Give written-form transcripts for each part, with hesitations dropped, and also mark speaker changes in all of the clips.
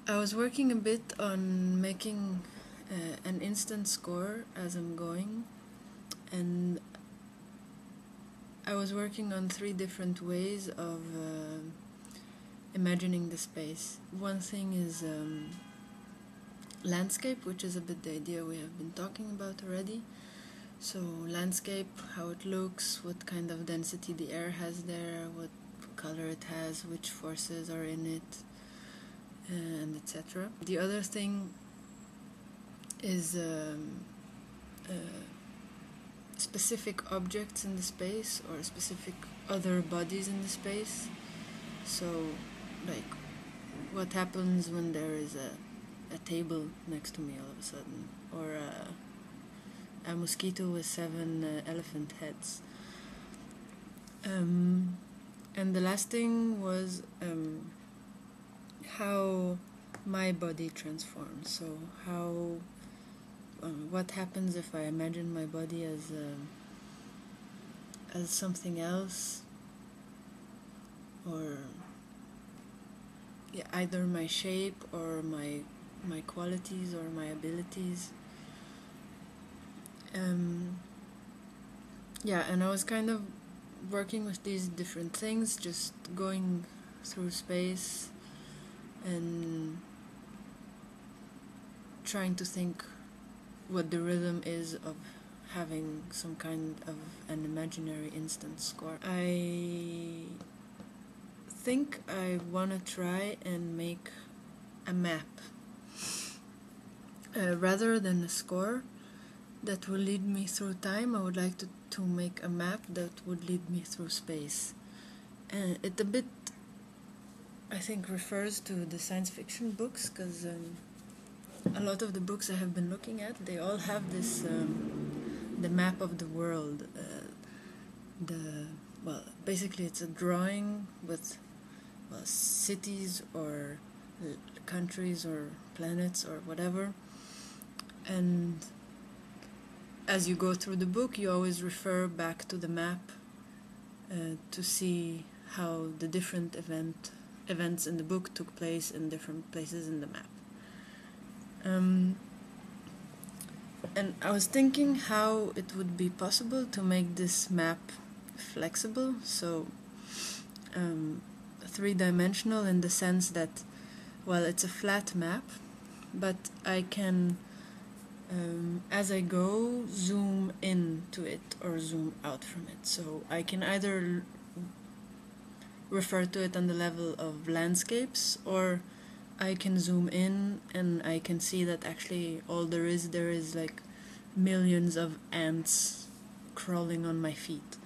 Speaker 1: I was working a bit on making an instant score as I'm going, and I was working on 3 different ways of imagining the space. One thing is landscape, which is a bit the idea we have been talking about already. So landscape, how it looks, what kind of density the air has there, what color it has, which forces are in it, and etc. The other thing is specific objects in the space or specific other bodies in the space. So, like, what happens when there is a table next to me all of a sudden, or a mosquito with 7 elephant heads. And the last thing was how my body transforms. So how what happens if I imagine my body as something else, or either my shape or my qualities or my abilities. And I was kind of working with these different things, just going through space and trying to think what the rhythm is of having some kind of an imaginary instant score. I think I want to try and make a map rather than a score that will lead me through time. I would like to make a map that would lead me through space. And it a bit, I think, refers to the science fiction books, because a lot of the books I have been looking at, they all have this, the map of the world. Basically it's a drawing with cities or countries or planets or whatever. And as you go through the book, you always refer back to the map to see how the different events in the book took place in different places in the map. And I was thinking how it would be possible to make this map flexible, so 3-dimensional in the sense that, well, it's a flat map, but I can, as I go, zoom into it or zoom out from it. So I can either refer to it on the level of landscapes, or I can zoom in and I can see that actually all there is like millions of ants crawling on my feet.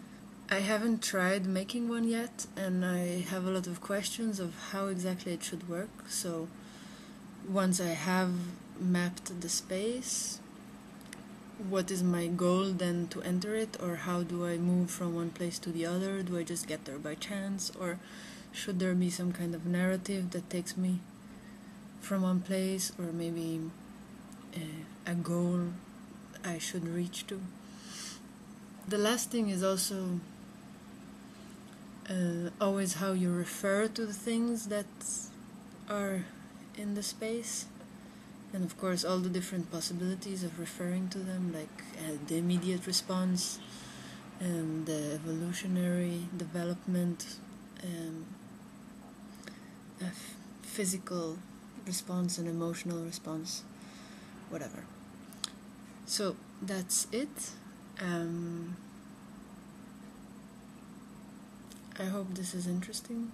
Speaker 1: I haven't tried making one yet, and I have a lot of questions of how exactly it should work. So once I have mapped the space, what is my goal then to enter it, or how do I move from one place to the other? Do I just get there by chance, or should there be some kind of narrative that takes me from one place, or maybe a goal I should reach to? The last thing is also always how you refer to the things that are in the space, and of course all the different possibilities of referring to them, like the immediate response and the evolutionary development, a physical response and emotional response, whatever. So that's it. I hope this is interesting.